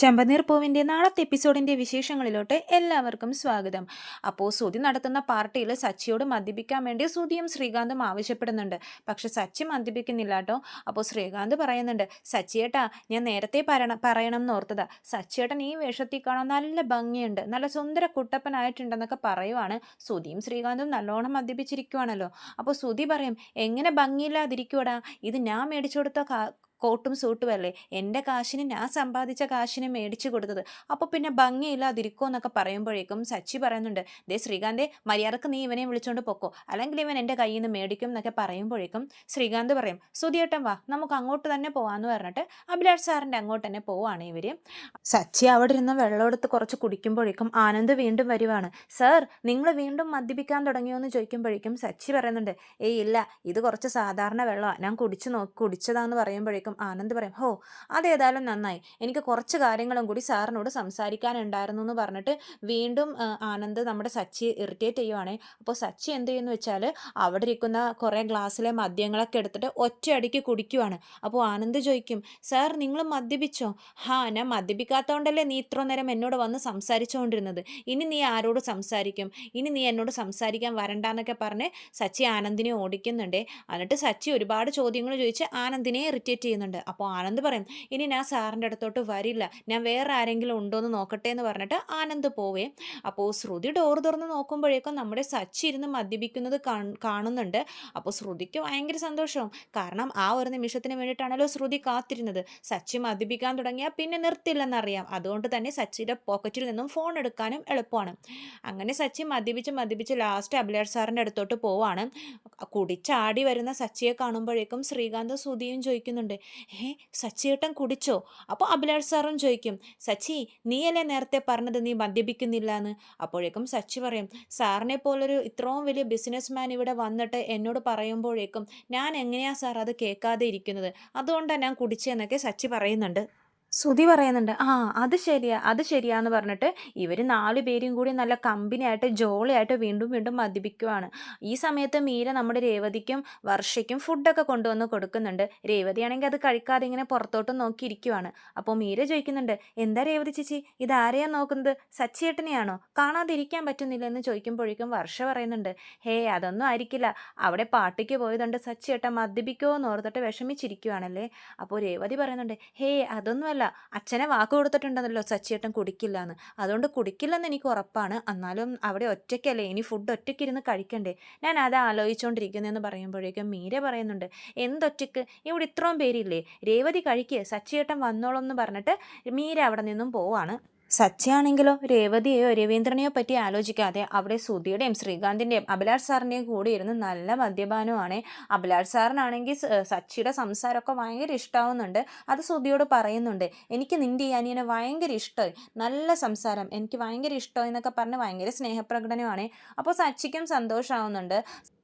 ചെമ്പനീർ പൂവിൻ്റെ നാളത്തെ എപ്പിസോഡിൻ്റെ വിശേഷങ്ങളിലോട്ട് എല്ലാവർക്കും സ്വാഗതം. അപ്പോൾ സുധി നടത്തുന്ന പാർട്ടിയിൽ സച്ചിയോട് മദ്യപിക്കാൻ വേണ്ടി സുധിയും ശ്രീകാന്തും ആവശ്യപ്പെടുന്നുണ്ട്. പക്ഷെ സച്ചി മദ്യപിക്കുന്നില്ല കേട്ടോ. അപ്പോൾ ശ്രീകാന്ത് പറയുന്നുണ്ട്, സച്ചിയേട്ടാ ഞാൻ നേരത്തെ പറയണം എന്നോർത്തതാ. സച്ചിയേട്ടൻ ഈ വേഷത്തിൽ കാണാൻ നല്ല ഭംഗിയുണ്ട്, നല്ല സുന്ദര കുട്ടപ്പനായിട്ടുണ്ടെന്നൊക്കെ പറയുവാണ്. സുധിയും ശ്രീകാന്തും നല്ലോണം മദ്യപിച്ചിരിക്കുവാണല്ലോ. അപ്പോൾ സുധി പറയും, എങ്ങനെ ഭംഗിയില്ലാതിരിക്കുവടാ, ഇത് ഞാൻ മേടിച്ചു കൊടുത്ത കോട്ടും സൂട്ടും അല്ലേ, എൻ്റെ കാശിന് ഞാൻ സമ്പാദിച്ച കാശിന് മേടിച്ചു കൊടുത്തത്, അപ്പോൾ പിന്നെ ഭംഗിയില്ലാതിരിക്കോ എന്നൊക്കെ പറയുമ്പോഴേക്കും സച്ചി പറയുന്നുണ്ട്, ദേ ശ്രീകാന്തെ മര്യാദക്ക് നീ ഇവനെ വിളിച്ചോണ്ട് പൊക്കോ, അല്ലെങ്കിൽ ഇവൻ എൻ്റെ കയ്യിൽ നിന്ന് മേടിക്കും എന്നൊക്കെ പറയുമ്പോഴേക്കും ശ്രീകാന്ത് പറയും, സുധിയേട്ടൻ വാ നമുക്ക് അങ്ങോട്ട് തന്നെ പോവാന്ന് പറഞ്ഞിട്ട് അഭിലാഷ് സാറിൻ്റെ അങ്ങോട്ട് തന്നെ പോവാണ് ഇവര്. സച്ചി അവിടെ ഇരുന്ന് വെള്ളം എടുത്ത് കുറച്ച് കുടിക്കുമ്പോഴേക്കും ആനന്ദ് വീണ്ടും വരുവാണ്. സർ നിങ്ങൾ വീണ്ടും മദ്യപിക്കാൻ തുടങ്ങിയോ എന്ന് ചോദിക്കുമ്പോഴേക്കും സച്ചി പറയുന്നുണ്ട്, ഏയ് ഇല്ല, ഇത് കുറച്ച് സാധാരണ വെള്ളമാണ്, ഞാൻ കുടിച്ചതാന്ന് പറയുമ്പോഴേക്കും ആനന്ദ് പറയും, ഹോ അതേതായാലും നന്നായി, എനിക്ക് കുറച്ച് കാര്യങ്ങളും കൂടി സാറിനോട് സംസാരിക്കാനുണ്ടായിരുന്നു എന്ന് പറഞ്ഞിട്ട് വീണ്ടും ആനന്ദ് നമ്മുടെ സച്ചി ഇറിറ്റേറ്റ് ചെയ്യുവാണേ. അപ്പോൾ സച്ചി എന്ത് ചെയ്യുന്നു വെച്ചാൽ അവിടെ ഇരിക്കുന്ന കുറേ ഗ്ലാസ്സിലെ മദ്യങ്ങളൊക്കെ എടുത്തിട്ട് ഒറ്റയടിക്ക് കുടിക്കുവാണ്. അപ്പോൾ ആനന്ദ് ചോദിക്കും, സാർ നിങ്ങൾ മദ്യപിച്ചോ? ഞാൻ മദ്യപിക്കാത്തതുകൊണ്ടല്ലേ നീ ഇത്ര നേരം എന്നോട് വന്ന് സംസാരിച്ചുകൊണ്ടിരുന്നത്, ഇനി നീ ആരോട് സംസാരിക്കും, ഇനി നീ എന്നോട് സംസാരിക്കാൻ വരണ്ടെന്നൊക്കെ പറഞ്ഞ് സച്ചി ആനന്ദിനെ ഓടിക്കുന്നുണ്ട്. എന്നിട്ട് സച്ചി ഒരുപാട് ചോദ്യങ്ങൾ ചോദിച്ച് ആനന്ദിനെ ഇറിറ്റേറ്റ് ചെയ്യുന്നുണ്ട്. അപ്പോൾ ആനന്ദ് പറയും, ഇനി ഞാൻ സാറിൻ്റെ അടുത്തോട്ട് വരില്ല, ഞാൻ വേറെ ആരെങ്കിലും ഉണ്ടോ എന്ന് നോക്കട്ടെ എന്ന് പറഞ്ഞിട്ട് ആനന്ദ് പോവേ. അപ്പോൾ ശ്രുതി ഡോർ തുറന്ന് നോക്കുമ്പോഴേക്കും നമ്മുടെ സച്ചി ഇരുന്ന് മദ്യപിക്കുന്നത് കാണുന്നുണ്ട്. അപ്പോൾ ശ്രുതിക്ക് ഭയങ്കര സന്തോഷവും, കാരണം ആ ഒരു നിമിഷത്തിന് വേണ്ടിയിട്ടാണല്ലോ ശ്രുതി കാത്തിരുന്നത്. സച്ചി മദ്യപിക്കാൻ തുടങ്ങിയാൽ പിന്നെ നിർത്തില്ലെന്നറിയാം, അതുകൊണ്ട് തന്നെ സച്ചിയുടെ പോക്കറ്റിൽ നിന്നും ഫോൺ എടുക്കാനും എളുപ്പമാണ്. അങ്ങനെ സച്ചി മദ്യപിച്ച് ലാസ്റ്റ് അഭിലാഷ് സാറിൻ്റെ അടുത്തോട്ട് പോവാണ്. കുടിച്ചാടി വരുന്ന സച്ചിയെ കാണുമ്പോഴേക്കും ശ്രീകാന്ത് സുധിയും ചോദിക്കുന്നുണ്ട്, സച്ചിയേട്ടൻ കുടിച്ചോ? അപ്പോൾ അഭിലാഷ് സാറും ചോദിക്കും, സച്ചി നീയല്ലേ നേരത്തെ പറഞ്ഞത് നീ മദ്യപിക്കുന്നില്ല എന്ന്? അപ്പോഴേക്കും സച്ചി പറയും, സാറിനെ പോലൊരു ഇത്രയും വലിയ ബിസിനസ് മാൻ ഇവിടെ വന്നിട്ട് എന്നോട് പറയുമ്പോഴേക്കും ഞാൻ എങ്ങനെയാ സാർ അത് കേൾക്കാതെ ഇരിക്കുന്നത്, അതുകൊണ്ടാണ് ഞാൻ കുടിച്ചതെന്നൊക്കെ സച്ചി പറയുന്നുണ്ട്. സുധി പറയുന്നുണ്ട്, അത് ശരിയാന്ന് പറഞ്ഞിട്ട് ഇവർ 4 പേരും കൂടി നല്ല കമ്പനിയായിട്ട് ജോളിയായിട്ട് വീണ്ടും മദ്യപിക്കുവാണ്. ഈ സമയത്ത് മീര നമ്മുടെ രേവതിക്കും വർഷയ്ക്കും ഫുഡൊക്കെ കൊണ്ടുവന്ന് കൊടുക്കുന്നുണ്ട്. രേവതിയാണെങ്കിൽ അത് കഴിക്കാതെ ഇങ്ങനെ പുറത്തോട്ട് നോക്കിയിരിക്കുവാണ്. അപ്പോൾ മീര ചോദിക്കുന്നുണ്ട്, എന്താ രേവതി ചേച്ചി ഇതാരെയാ നോക്കുന്നത്, സച്ചിയേട്ടനെയാണോ, കാണാതിരിക്കാൻ പറ്റുന്നില്ല എന്ന് ചോദിക്കുമ്പോഴേക്കും വർഷ പറയുന്നുണ്ട്, അതൊന്നും ആയിരിക്കില്ല, അവിടെ പാർട്ടിക്ക് പോയതുകൊണ്ട് സച്ചിയേട്ടൻ മദ്യപിക്കുമോ എന്ന് ഓർത്തിട്ട് വിഷമിച്ചിരിക്കുവാണല്ലേ. അപ്പോൾ രേവതി പറയുന്നുണ്ട്, അതൊന്നും അച്ഛനെ വാക്ക് കൊടുത്തിട്ടുണ്ടെന്നല്ലോ സച്ചിയേട്ടൻ കുടിക്കില്ല എന്ന്, അതുകൊണ്ട് കുടിക്കില്ലെന്ന് എനിക്ക് ഉറപ്പാണ്, എന്നാലും അവിടെ ഒറ്റയ്ക്കല്ലേ, ഇനി ഫുഡ് ഒറ്റയ്ക്കിരുന്ന് കഴിക്കണ്ടേ, ഞാൻ അത് ആലോചിച്ചുകൊണ്ടിരിക്കുന്നതെന്ന് പറയുമ്പോഴേക്കും മീര പറയുന്നുണ്ട്, എന്തൊറ്റയ്ക്ക്, ഇവിടെ ഇത്രയും പേരില്ലേ, രേവതി കഴിക്കുക, സച്ചിയേട്ടൻ വന്നോളും എന്ന് പറഞ്ഞിട്ട് മീര അവിടെ നിന്നും പോവാണ്. സച്ചിയാണെങ്കിലോ രേവതിയെയോ രവീന്ദ്രനെയോ പറ്റി ആലോചിക്കാതെ അവിടെ സുധിയുടെയും ശ്രീകാന്തിൻ്റെയും അഭിലാഷ് സാറിൻ്റെയും കൂടി ഇരുന്ന് നല്ല മദ്യപാനമാണ്. അഭിലാഷ് സാറിനാണെങ്കിൽ സച്ചിയുടെ സംസാരമൊക്കെ ഭയങ്കര ഇഷ്ടമാവുന്നുണ്ട്. അത് സുധിയോട് പറയുന്നുണ്ട്, എനിക്ക് നിൻ്റെ ഈ അനിയനെ ഭയങ്കര ഇഷ്ടമായി, നല്ല സംസാരം, എനിക്ക് ഭയങ്കര ഇഷ്ടമായി എന്നൊക്കെ പറഞ്ഞ് ഭയങ്കര സ്നേഹപ്രകടനമാണ്. അപ്പോൾ സച്ചിക്കും സന്തോഷമാവുന്നുണ്ട്.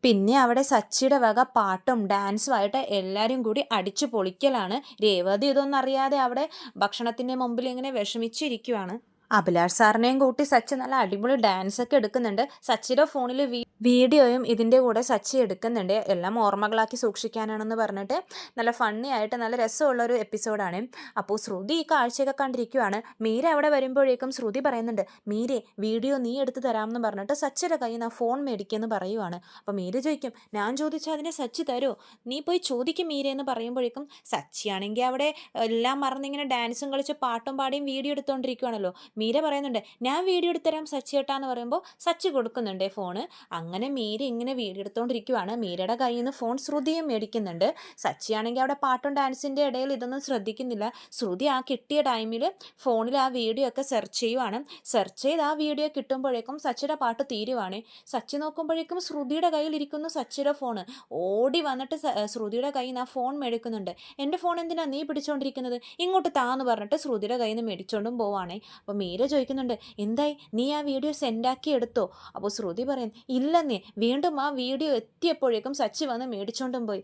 പിന്നെ അവിടെ സച്ചിയുടെ വക പാട്ടും ഡാൻസുമായിട്ട് എല്ലാവരും കൂടി അടിച്ചു പൊളിക്കലാണ്. രേവതി ഇതൊന്നും അറിയാതെ അവിടെ ഭക്ഷണത്തിൻ്റെ മുമ്പിൽ ഇങ്ങനെ വിഷമിച്ചിരിക്കുവാണ്. അഭിലാഷ് സാറിനെയും കൂട്ടി സച്ചി നല്ല അടിപൊളി ഡാൻസ് ഒക്കെ എടുക്കുന്നുണ്ട്. സച്ചിയുടെ ഫോണിൽ വീഡിയോയും ഇതിൻ്റെ കൂടെ സച്ചി എടുക്കുന്നുണ്ട്, എല്ലാം ഓർമ്മകളാക്കി സൂക്ഷിക്കാനാണെന്ന് പറഞ്ഞിട്ട് നല്ല ഫണ്ണി ആയിട്ട് നല്ല രസമുള്ളൊരു എപ്പിസോഡാണ്. അപ്പോൾ ശ്രുതി ഈ കാഴ്ചയൊക്കെ കണ്ടിരിക്കുവാണ്. മീര അവിടെ വരുമ്പോഴേക്കും ശ്രുതി പറയുന്നുണ്ട്, മീരെ വീഡിയോ നീ എടുത്ത് തരാമെന്ന് പറഞ്ഞിട്ട് സച്ചിയുടെ കയ്യിൽ നിന്ന് ഫോൺ മേടിക്കുമെന്ന് പറയുവാണ്. അപ്പോൾ മീര ചോദിക്കും, ഞാൻ ചോദിച്ചാൽ അതിനെ സച്ചി തരുമോ, നീ പോയി ചോദിക്കും മീര എന്ന് പറയുമ്പോഴേക്കും സച്ചിയാണെങ്കിൽ അവിടെ എല്ലാം മറന്നിങ്ങനെ ഡാൻസും കളിച്ച് പാട്ടും പാടിയും വീഡിയോ എടുത്തുകൊണ്ടിരിക്കുവാണല്ലോ. മീര പറയുന്നുണ്ട്, ഞാൻ വീഡിയോ എടുത്തരാം സച്ചിയേട്ടാന്ന് പറയുമ്പോൾ സച്ചി കൊടുക്കുന്നുണ്ട് ഫോണ്. അങ്ങനെ മീര ഇങ്ങനെ വീഡിയോ എടുത്തുകൊണ്ടിരിക്കുവാണ്. മീരയുടെ കയ്യിൽ നിന്ന് ഫോൺ ശ്രുതിയും മേടിക്കുന്നുണ്ട്. സച്ചിയാണെങ്കിൽ അവിടെ പാട്ടും ഡാൻസിൻ്റെ ഇടയിൽ ഇതൊന്നും ശ്രദ്ധിക്കുന്നില്ല. ശ്രുതി ആ കിട്ടിയ ടൈമിൽ ഫോണിൽ ആ വീഡിയോ ഒക്കെ സെർച്ച് ചെയ്യുവാണ്. സെർച്ച് ചെയ്ത് ആ വീഡിയോ കിട്ടുമ്പോഴേക്കും സച്ചിയുടെ പാട്ട് തീരുവാണ്. സച്ചി നോക്കുമ്പോഴേക്കും ശ്രുതിയുടെ കയ്യിലിരിക്കുന്നു സച്ചിയുടെ ഫോണ്. ഓടി വന്നിട്ട് ശ്രുതിയുടെ കയ്യിൽ നിന്ന് ആ ഫോൺ മേടിക്കുന്നുണ്ട്. എൻ്റെ ഫോൺ എന്തിനാ നീ പിടിച്ചുകൊണ്ടിരിക്കുന്നത്, ഇങ്ങോട്ട് താന്ന് പറഞ്ഞിട്ട് ശ്രുതിയുടെ കയ്യിൽ നിന്ന് മേടിച്ചുകൊണ്ടും പോവാണേ. അപ്പോൾ മീര ചോദിക്കുന്നുണ്ട്, എന്തായി നീ ആ വീഡിയോ സെൻഡാക്കി എടുത്തോ? അപ്പോൾ ശ്രുതി പറയും, ഇല്ലെന്നേ, വീണ്ടും ആ വീഡിയോ എത്തിയപ്പോഴേക്കും സച്ചി വന്ന് മേടിച്ചോണ്ടും പോയി.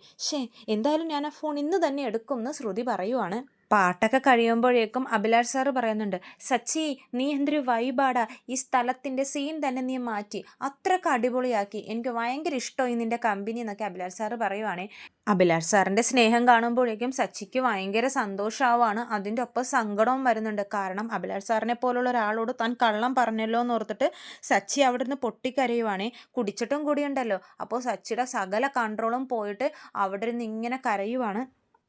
എന്തായാലും ഞാൻ ആ ഫോൺ ഇന്ന് തന്നെ എടുക്കും എന്ന് ശ്രുതി പറയുവാണ്. പാട്ടൊക്കെ കഴിയുമ്പോഴേക്കും അഭിലാഷ് സാറ് പറയുന്നുണ്ട്, സച്ചി നീ എന്തൊരു വൈബാടാ, ഈ സ്ഥലത്തിൻ്റെ സീൻ തന്നെ നീ മാറ്റി, അത്രയ്ക്ക് അടിപൊളിയാക്കി, എനിക്ക് ഭയങ്കര ഇഷ്ടമായി നിൻ്റെ കമ്പനി എന്നൊക്കെ അഭിലാഷ് സാറ് പറയുവാണേ. അഭിലാഷ് സാറിൻ്റെ സ്നേഹം കാണുമ്പോഴേക്കും സച്ചിക്ക് ഭയങ്കര സന്തോഷമാവാണ്. അതിൻ്റെ ഒപ്പം സങ്കടവും വരുന്നുണ്ട്. കാരണം അഭിലാഷ് സാറിനെ പോലുള്ള ഒരാളോട് താൻ കള്ളം പറഞ്ഞല്ലോ എന്ന് ഓർത്തിട്ട് സച്ചി അവിടെ നിന്ന് പൊട്ടിക്കരയുവാണേ. കുടിച്ചിട്ടും കൂടിയുണ്ടല്ലോ. അപ്പോൾ സച്ചിയുടെ സകല കൺട്രോളും പോയിട്ട് അവിടെ നിന്ന് ഇങ്ങനെ കരയുവാണ്.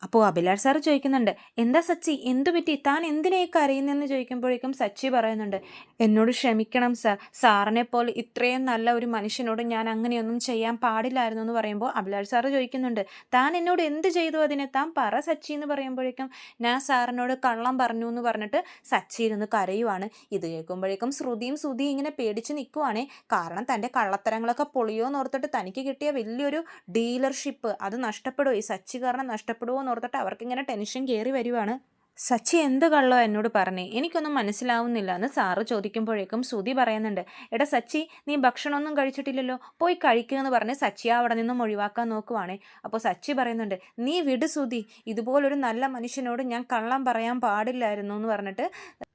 അപ്പോൾ അഭിലാഷ് സാറ് ചോദിക്കുന്നുണ്ട്, എന്താ സച്ചി എന്തു പറ്റി, താൻ എന്തിനായി കരയുന്നെന്ന് ചോദിക്കുമ്പോഴേക്കും സച്ചി പറയുന്നുണ്ട്, എന്നോട് ക്ഷമിക്കണം സാർ, സാറിനെ പോലെ ഇത്രയും നല്ല ഒരു മനുഷ്യനോട് ഞാൻ അങ്ങനെയൊന്നും ചെയ്യാൻ പാടില്ലായിരുന്നു എന്ന് പറയുമ്പോൾ അഭിലാഷ് സാറ് ചോദിക്കുന്നുണ്ട്, താൻ എന്നോട് എന്ത് ചെയ്തു അതിനെ, താൻ പറ സച്ചി എന്ന് പറയുമ്പോഴേക്കും ഞാൻ സാറിനോട് കള്ളം പറഞ്ഞു എന്ന് പറഞ്ഞിട്ട് സച്ചി ഇരുന്ന് കരയുവാണ്. ഇത് കേൾക്കുമ്പോഴേക്കും ശ്രുതിയും ഇങ്ങനെ പേടിച്ച് നിൽക്കുവാണേ. കാരണം തൻ്റെ കള്ളത്തരങ്ങളൊക്കെ പൊളിയോ എന്ന് ഓർത്തിട്ട് തനിക്ക് കിട്ടിയ വലിയൊരു ഡീലർഷിപ്പ് അത് നഷ്ടപ്പെടുമോ, ഈ സച്ചി കാരണം നഷ്ടപ്പെടുമോ എന്ന് ഓർത്തിട്ട് അവർക്കിങ്ങനെ ടെൻഷൻ കയറി വരുവാണ്. സച്ചി എന്ത് കള്ളോ എന്നോട് പറഞ്ഞേ, എനിക്കൊന്നും മനസ്സിലാവുന്നില്ല എന്ന് സാറ് ചോദിക്കുമ്പോഴേക്കും ശ്രുതി പറയുന്നുണ്ട്, എടാ സച്ചി നീ ഭക്ഷണമൊന്നും കഴിച്ചിട്ടില്ലല്ലോ, പോയി കഴിക്കുക എന്ന് പറഞ്ഞ് സച്ചിയെ അവിടെ നിന്നും ഒഴിവാക്കാൻ നോക്കുവാണേ. അപ്പോൾ സച്ചി പറയുന്നുണ്ട്, നീ വിട് ശ്രുതി, ഇതുപോലൊരു നല്ല മനുഷ്യനോട് ഞാൻ കള്ളം പറയാൻ പാടില്ലായിരുന്നു എന്ന് പറഞ്ഞിട്ട്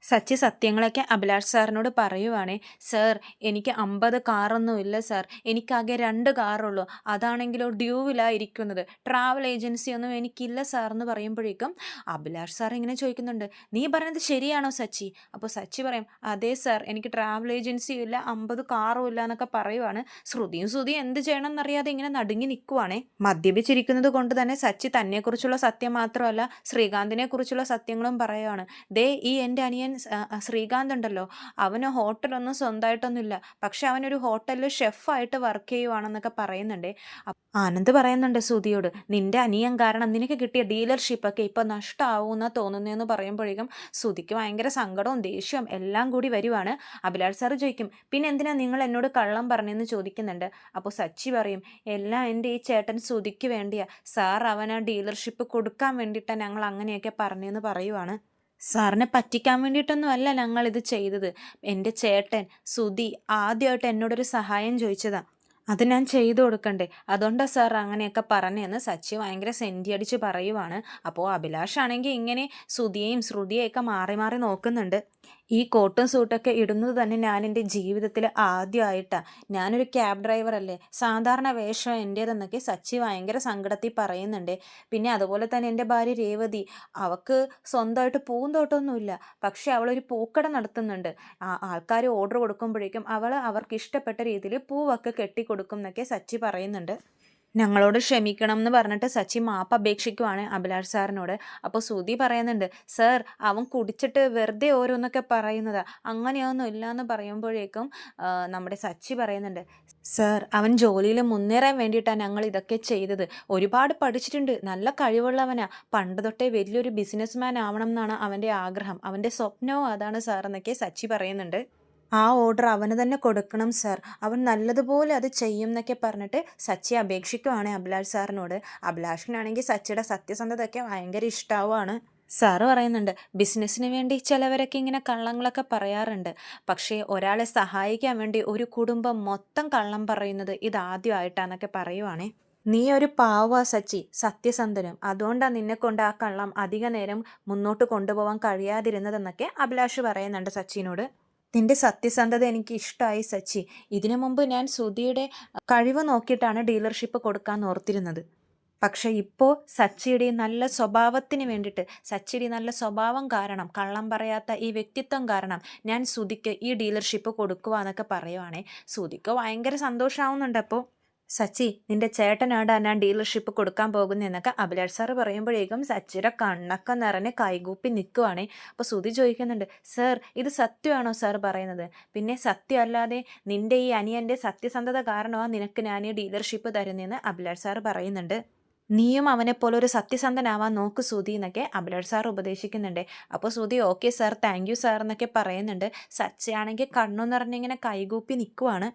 സച്ചി സത്യങ്ങളൊക്കെ അഭിലാഷ് സാറിനോട് പറയുവാണേ. സർ എനിക്ക് 50 കാറൊന്നും ഇല്ല സാർ, എനിക്കാകെ 2 കാറുള്ളൂ, അതാണെങ്കിലോ ഡ്യൂവിലാണ് ഇരിക്കുന്നത്, ട്രാവൽ ഏജൻസി ഒന്നും എനിക്കില്ല സാർ എന്ന് പറയുമ്പോഴേക്കും അഭിലാഷ് സാർ ഇങ്ങനെ ചോദിക്കുന്നുണ്ട്, നീ പറയുന്നത് ശരിയാണോ സച്ചി? അപ്പോൾ സച്ചി പറയും, അതെ സാർ, എനിക്ക് ട്രാവൽ ഏജൻസിയും ഇല്ല 50 കാറും ഇല്ല എന്നൊക്കെ പറയുവാണ്. ശ്രുതിയും എന്ത് ചെയ്യണം എന്നറിയാതെ ഇങ്ങനെ നടുങ്ങി നിൽക്കുവാണേ. മദ്യപിച്ചിരിക്കുന്നത് കൊണ്ട് തന്നെ സച്ചി തന്നെക്കുറിച്ചുള്ള സത്യം മാത്രമല്ല ശ്രീകാന്തിനെ കുറിച്ചുള്ള സത്യങ്ങളും പറയുവാണ്. ദേ ഈ എൻ്റെ അനിയൻ ശ്രീകാന്ത് ഉണ്ടല്ലോ, അവന് ഹോട്ടലൊന്നും സ്വന്തമായിട്ടൊന്നുമില്ല, പക്ഷെ അവനൊരു ഹോട്ടലിൽ ഷെഫായിട്ട് വർക്ക് ചെയ്യുവാണെന്നൊക്കെ പറയുന്നുണ്ടേ. ആനന്ദ് പറയുന്നുണ്ട് ശ്രുതിയോട്, നിന്റെ അനിയൻ കാരണം നിനക്ക് കിട്ടിയ ഡീലർഷിപ്പൊക്കെ ഇപ്പം നഷ്ടമാവുമെന്നാണ് തോന്നുന്നതെന്ന് പറയുമ്പോഴേക്കും ശ്രുതിക്ക് ഭയങ്കര സങ്കടവും ദേഷ്യവും എല്ലാം കൂടി വരുവാണ്. അഭിലാഷ് സാറ് ചോദിക്കും, പിന്നെ എന്തിനാ നിങ്ങൾ എന്നോട് കള്ളം പറഞ്ഞെന്ന് ചോദിക്കുന്നുണ്ട്. അപ്പോൾ സച്ചി പറയും, എല്ലാം എൻ്റെ ഈ ചേട്ടൻ ശ്രുതിക്ക് വേണ്ടിയാ സാർ, അവൻ ആ ഡീലർഷിപ്പ് കൊടുക്കാൻ വേണ്ടിയിട്ടാണ് ഞങ്ങൾ അങ്ങനെയൊക്കെ പറഞ്ഞതെന്ന് പറയുവാണ്. സാറിനെ പറ്റിക്കാൻ വേണ്ടിയിട്ടൊന്നും അല്ല ഞങ്ങളിത് ചെയ്തത്, എൻ്റെ ചേട്ടൻ ശ്രുതി ആദ്യമായിട്ട് എന്നോടൊരു സഹായം ചോദിച്ചതാ, അത് ഞാൻ ചെയ്തു കൊടുക്കണ്ടേ, അതുകൊണ്ടാണ് സാർ അങ്ങനെയൊക്കെ പറഞ്ഞതെന്ന് സച്ചി ഭയങ്കര സെൻറ്റി അടിച്ച് പറയുവാണ്. അപ്പോൾ അഭിലാഷ് ആണെങ്കിൽ ഇങ്ങനെ ശ്രുതിയെയൊക്കെ മാറി മാറി നോക്കുന്നുണ്ട്. ഈ കോട്ടും സൂട്ടൊക്കെ ഇടുന്നത് തന്നെ ഞാൻ എൻ്റെ ജീവിതത്തിൽ ആദ്യമായിട്ടാണ്, ഞാനൊരു ക്യാബ് ഡ്രൈവറല്ലേ, സാധാരണ വേഷം എൻ്റേതെന്നൊക്കെ സച്ചി ഭയങ്കര സങ്കടത്തിൽ പറയുന്നുണ്ട്. പിന്നെ അതുപോലെ തന്നെ എൻ്റെ ഭാര്യ രേവതി, അവൾക്ക് സ്വന്തമായിട്ട് പൂന്തോട്ടമൊന്നുമില്ല, പക്ഷെ അവളൊരു പൂക്കട നടത്തുന്നുണ്ട്. ആൾക്കാർ ഓർഡർ കൊടുക്കുമ്പോഴേക്കും അവൾ അവർക്ക് ഇഷ്ടപ്പെട്ട രീതിയിൽ പൂവൊക്കെ കെട്ടിക്കൊടുക്കും എന്നൊക്കെ സച്ചി പറയുന്നുണ്ട്. ഞങ്ങളോട് ക്ഷമിക്കണം എന്ന് പറഞ്ഞിട്ട് സച്ചി മാപ്പ് അപേക്ഷിക്കുവാണ് അഭിലാഷ് സാറിനോട്. അപ്പോൾ ശ്രുതി പറയുന്നുണ്ട്, സർ അവൻ കുടിച്ചിട്ട് വെറുതെ ഓരോന്നൊക്കെ പറയുന്നതാ, അങ്ങനെയൊന്നും ഇല്ല എന്ന് പറയുമ്പോഴേക്കും നമ്മുടെ സച്ചി പറയുന്നുണ്ട്, സർ അവൻ ജോലിയിൽ മുന്നേറാൻ വേണ്ടിയിട്ടാണ് ഞങ്ങൾ ഇതൊക്കെ ചെയ്തത്, ഒരുപാട് പഠിച്ചിട്ടുണ്ട്, നല്ല കഴിവുള്ളവനാ, പണ്ട് തൊട്ടേ വലിയൊരു ബിസിനസ്മാൻ ആവണം എന്നാണ് അവൻ്റെ ആഗ്രഹം, അവൻ്റെ സ്വപ്നവും അതാണ് സാർ എന്നൊക്കെ സച്ചി പറയുന്നുണ്ട്. ആ ഓർഡർ അവന് തന്നെ കൊടുക്കണം സാർ, അവൻ നല്ലതുപോലെ അത് ചെയ്യും എന്നൊക്കെ പറഞ്ഞിട്ട് സച്ചി അപേക്ഷിക്കുവാണ് അഭിലാഷ് സാറിനോട്. അഭിലാഷിനാണെങ്കിൽ സച്ചിയുടെ സത്യസന്ധതയൊക്കെ ഭയങ്കര ഇഷ്ടമാവുകയാണ്. സാറ് പറയുന്നുണ്ട്, ബിസിനസ്സിന് വേണ്ടി ചിലവരൊക്കെ ഇങ്ങനെ കള്ളങ്ങളൊക്കെ പറയാറുണ്ട്, പക്ഷേ ഒരാളെ സഹായിക്കാൻ വേണ്ടി ഒരു കുടുംബം മൊത്തം കള്ളം പറയുന്നത് ഇതാദ്യമായിട്ടാന്നൊക്കെ പറയുവാണേ. നീ ഒരു പാവ സച്ചി, സത്യസന്ധനും, അതുകൊണ്ടാണ് നിന്നെ കൊണ്ട് ആ കള്ളം അധിക നേരം മുന്നോട്ട് കൊണ്ടുപോകാൻ കഴിയാതിരുന്നതെന്നൊക്കെ അഭിലാഷ് പറയുന്നുണ്ട് സച്ചിനോട്. നിന്റെ സത്യസന്ധത എനിക്ക് ഇഷ്ടമായി സച്ചി, ഇതിനു മുമ്പ് ഞാൻ ശ്രുതിയുടെ കഴിവ് നോക്കിയിട്ടാണ് ഡീലർഷിപ്പ് കൊടുക്കാൻ ഓർത്തിരുന്നത്, പക്ഷെ ഇപ്പോൾ സച്ചിയുടെ നല്ല സ്വഭാവത്തിന് വേണ്ടിയിട്ട്, സച്ചിയുടെ നല്ല സ്വഭാവം കാരണം, കള്ളം പറയാത്ത ഈ വ്യക്തിത്വം കാരണം ഞാൻ ശ്രുതിക്ക് ഈ ഡീലർഷിപ്പ് കൊടുക്കുക എന്നൊക്കെ പറയുവാണേ. ശ്രുതിക്ക് ഭയങ്കര സന്തോഷമാവുന്നുണ്ട്. അപ്പോൾ സച്ചി നിന്റെ ചേട്ടനാടാ ഞാൻ ഡീലർഷിപ്പ് കൊടുക്കാൻ പോകുന്നതെന്നൊക്കെ അഭിലാഷ് സാറ് പറയുമ്പോഴേക്കും സച്ചിയുടെ കണ്ണൊക്കെ നിറഞ്ഞ് കൈകൂപ്പി നിൽക്കുവാണേ. അപ്പോൾ ശ്രുതി ചോദിക്കുന്നുണ്ട്, സർ ഇത് സത്യമാണോ സാർ പറയുന്നത്? പിന്നെ സത്യമല്ലാതെ നിന്റെ ഈ അനിയൻ്റെ സത്യസന്ധത കാരണമാണ് നിനക്ക് ഞാൻ ഈ ഡീലർഷിപ്പ് തരുന്നതെന്ന് അഭിലാഷ് സാറ് പറയുന്നുണ്ട്. നീയും അവനെപ്പോലെ ഒരു സത്യസന്ധനാവാൻ നോക്ക് ശ്രുതി എന്നൊക്കെ അഭിലാഷ് സാർ ഉപദേശിക്കുന്നുണ്ട്. അപ്പോൾ Shruti okay sir, thank you sir എന്നൊക്കെ പറയുന്നുണ്ട്. സച്ചിയാണെങ്കിൽ കണ്ണു നിറഞ്ഞിങ്ങനെ കൈകൂപ്പി നിൽക്കുവാണ്.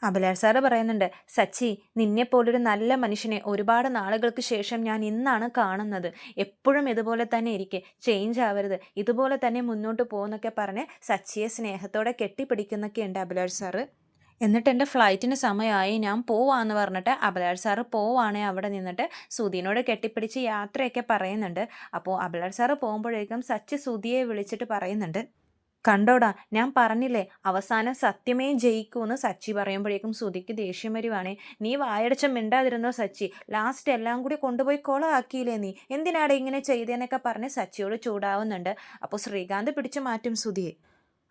അഭിലാഷ് സാറ് പറയുന്നുണ്ട്, സച്ചി നിന്നെപ്പോലൊരു നല്ല മനുഷ്യനെ ഒരുപാട് നാളുകൾക്ക് ശേഷം ഞാൻ ഇന്നാണ് കാണുന്നത്, എപ്പോഴും ഇതുപോലെ തന്നെ ഇരിക്കെ, ചേഞ്ച് ആവരുത്, ഇതുപോലെ തന്നെ മുന്നോട്ട് പോകുന്നൊക്കെ പറഞ്ഞ് സച്ചിയെ സ്നേഹത്തോടെ കെട്ടിപ്പിടിക്കുന്നൊക്കെ ഉണ്ട് അഭിലാഷ് സാറ്. എന്നിട്ട് എൻ്റെ ഫ്ലൈറ്റിന് സമയമായി ഞാൻ പോവാന്ന് പറഞ്ഞിട്ട് അഭിലാഷ് സാറ് പോവാണേ അവിടെ നിന്നിട്ട് സുധീനോട് കെട്ടിപ്പിടിച്ച് യാത്രയൊക്കെ പറയുന്നുണ്ട്. അപ്പോൾ അഭിലാഷ് സാറ് പോകുമ്പോഴേക്കും സച്ചി സുധിയെ വിളിച്ചിട്ട് പറയുന്നുണ്ട്, കണ്ടോടാ ഞാൻ പറഞ്ഞില്ലേ അവസാനം സത്യമേ ജയിക്കൂന്ന്. സച്ചി പറയുമ്പോഴേക്കും സുധിക്ക് ദേഷ്യം വരുവാണേ. നീ വായടച്ച മിണ്ടാതിരുന്നോ സച്ചി, ലാസ്റ്റ് എല്ലാം കൂടി കൊണ്ടുപോയി കൊളമാക്കിയില്ലേ നീ, എന്തിനാടെ ഇങ്ങനെ ചെയ്തേന്നൊക്കെ പറഞ്ഞ് സച്ചിയോട് ചൂടാവുന്നുണ്ട്. അപ്പോൾ ശ്രീകാന്ത് പിടിച്ചു മാറ്റും സുധിയെ.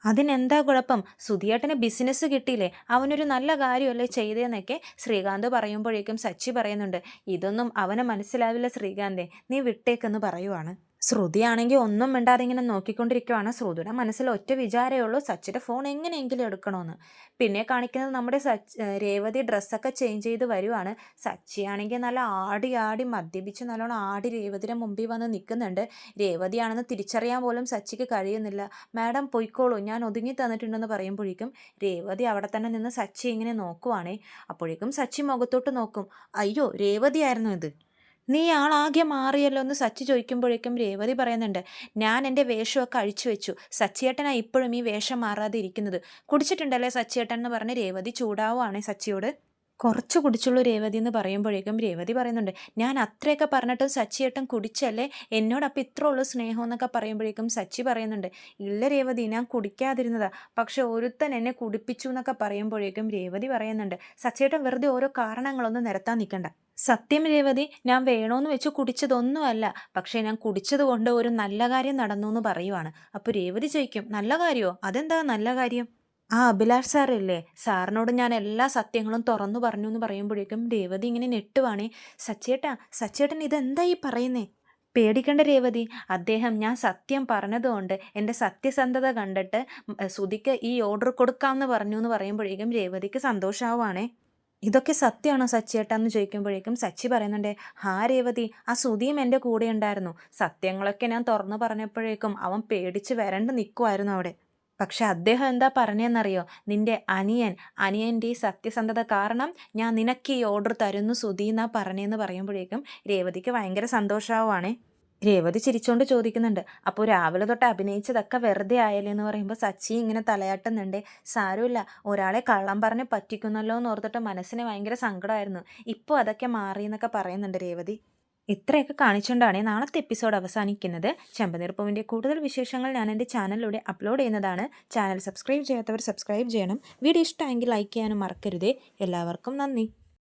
അതിനെന്താ കുഴപ്പം, സുധിയേട്ടന് ബിസിനസ് കിട്ടിയില്ലേ, അവനൊരു നല്ല കാര്യമല്ലേ ചെയ്തേന്നൊക്കെ ശ്രീകാന്ത് പറയുമ്പോഴേക്കും സച്ചി പറയുന്നുണ്ട്, ഇതൊന്നും അവന് മനസ്സിലാവില്ല ശ്രീകാന്തേ, നീ വിട്ടേക്കെന്ന് പറയുവാണ്. ശ്രുതിയാണെങ്കിൽ ഒന്നും മിണ്ടാതെ ഇങ്ങനെ നോക്കിക്കൊണ്ടിരിക്കുവാണ്. ശ്രുതിയുടെ മനസ്സിൽ ഒറ്റ വിചാരമേ ഉള്ളൂ, സച്ചിയുടെ ഫോൺ എങ്ങനെയെങ്കിലും എടുക്കണമെന്ന്. പിന്നെ കാണിക്കുന്നത് നമ്മുടെ രേവതി ഡ്രസ്സൊക്കെ ചേഞ്ച് ചെയ്ത് വരുവാണ്. സച്ചിയാണെങ്കിൽ നല്ല ആടി ആടി മദ്യപിച്ച് നല്ലോണം ആടി രേവതിയുടെ മുമ്പിൽ വന്ന് നിൽക്കുന്നുണ്ട്. രേവതിയാണെന്ന് തിരിച്ചറിയാൻ പോലും സച്ചിക്ക് കഴിയുന്നില്ല. മാഡം പൊയ്ക്കോളൂ, ഞാൻ ഒതുങ്ങി തന്നിട്ടുണ്ടെന്ന് പറയുമ്പോഴേക്കും രേവതി അവിടെ തന്നെ നിന്ന് സച്ചി ഇങ്ങനെ നോക്കുവാണേ. അപ്പോഴേക്കും സച്ചി മുഖത്തോട്ട് നോക്കും, അയ്യോ രേവതിയായിരുന്നു ഇത്, നീ ആളാകെ മാറിയല്ലോ എന്ന് സച്ചി ചോദിക്കുമ്പോഴേക്കും രേവതി പറയുന്നുണ്ട്, ഞാൻ എൻ്റെ വേഷമൊക്കെ അഴിച്ചു വെച്ചു, സച്ചിയേട്ടനാ ഇപ്പോഴും ഈ വേഷം മാറാതെ ഇരിക്കുന്നത്, കുടിച്ചിട്ടുണ്ടല്ലേ സച്ചിയേട്ടൻ എന്ന് പറഞ്ഞ് രേവതി ചൂടാവുകയാണ് സച്ചിയോട്. കുറച്ച് കുടിച്ചുള്ളൂ രേവതി എന്ന് പറയുമ്പോഴേക്കും രേവതി പറയുന്നുണ്ട്, ഞാൻ അത്രയൊക്കെ പറഞ്ഞിട്ടും സച്ചിയേട്ടൻ കുടിച്ചല്ലേ, എന്നോട് അപ്പം ഇത്ര ഉള്ളൂ സ്നേഹം എന്നൊക്കെ പറയുമ്പോഴേക്കും സച്ചി പറയുന്നുണ്ട്, ഇല്ല രേവതി ഞാൻ കുടിക്കാതിരുന്നതാ, പക്ഷെ ഒരുത്തൻ എന്നെ കുടിപ്പിച്ചു എന്നൊക്കെ പറയുമ്പോഴേക്കും രേവതി പറയുന്നുണ്ട്, സച്ചിയേട്ടൻ വെറുതെ ഓരോ കാരണങ്ങളൊന്നും നിരത്താൻ നിൽക്കണ്ട. സത്യം രേവതി, ഞാൻ വേണോന്ന് വെച്ച് കുടിച്ചതൊന്നുമല്ല, പക്ഷേ ഞാൻ കുടിച്ചത് കൊണ്ട് ഒരു നല്ല കാര്യം നടന്നു എന്ന് പറയുവാണ്. അപ്പോൾ രേവതി ചോദിക്കും, നല്ല കാര്യമോ, അതെന്താ നല്ല കാര്യം? ആ അഭിലാഷ് സാറില്ലേ, സാറിനോട് ഞാൻ എല്ലാ സത്യങ്ങളും തുറന്നു പറഞ്ഞു എന്ന് പറയുമ്പോഴേക്കും രേവതി ഇങ്ങനെ ഞെട്ടുവാണേ. സച്ചേട്ടൻ ഇതെന്താ ഈ പറയുന്നേ? പേടിക്കണ്ട രേവതി, അദ്ദേഹം ഞാൻ സത്യം പറഞ്ഞതുകൊണ്ട് എൻ്റെ സത്യസന്ധത കണ്ടിട്ട് സുധിക്ക് ഈ ഓർഡർ കൊടുക്കാമെന്ന് പറഞ്ഞു എന്ന് പറയുമ്പോഴേക്കും രേവതിക്ക് സന്തോഷമാവുകയാണേ. ഇതൊക്കെ സത്യമാണോ സച്ചിയേട്ടാ എന്ന് ചോദിക്കുമ്പോഴേക്കും സച്ചി പറയുന്നുണ്ട്, ഹാ രേവതി, ആ സുധിയും എൻ്റെ കൂടെ ഉണ്ടായിരുന്നു, സത്യങ്ങളൊക്കെ ഞാൻ തുറന്നു പറഞ്ഞപ്പോഴേക്കും അവൻ പേടിച്ച് വരണ്ട് നിൽക്കുമായിരുന്നു അവിടെ. പക്ഷെ അദ്ദേഹം എന്താ പറഞ്ഞതെന്നറിയോ, നിന്റെ അനിയൻ്റെ ഈ സത്യസന്ധത കാരണം ഞാൻ നിനക്ക് ഈ ഓർഡർ തരുന്നു സുധി എന്നാ പറഞ്ഞതെന്ന് പറയുമ്പോഴേക്കും രേവതിക്ക് ഭയങ്കര സന്തോഷമാവുകയാണേ. രേവതി ചിരിച്ചോണ്ട് ചോദിക്കുന്നുണ്ട്, അപ്പോൾ രാവിലെ തൊട്ട് അഭിനയിച്ചതൊക്കെ വെറുതെ ആയല്ലേ എന്ന് പറയുമ്പോൾ സച്ചി ഇങ്ങനെ തലയാട്ടുന്നുണ്ട്. സാരമില്ല, ഒരാളെ കള്ളം പറഞ്ഞ് പറ്റിക്കുന്നല്ലോ എന്ന് ഓർത്തിട്ട് മനസ്സിന് ഭയങ്കര സങ്കടമായിരുന്നു, ഇപ്പോൾ അതൊക്കെ മാറി എന്നൊക്കെ പറയുന്നുണ്ട് രേവതി. ഇത്രയൊക്കെ കാണിച്ചുകൊണ്ടാണ് നാളത്തെ എപ്പിസോഡ് അവസാനിക്കുന്നത്. ചെമ്പനീർപ്പൂവിൻ്റെ കൂടുതൽ വിശേഷങ്ങൾ ഞാൻ എൻ്റെ ചാനലിലൂടെ അപ്ലോഡ് ചെയ്യുന്നതാണ്. ചാനൽ സബ്സ്ക്രൈബ് ചെയ്യാത്തവർ സബ്സ്ക്രൈബ് ചെയ്യണം. വീഡിയോ ഇഷ്ടമെങ്കിൽ ലൈക്ക് ചെയ്യാനും മറക്കരുതേ. എല്ലാവർക്കും നന്ദി.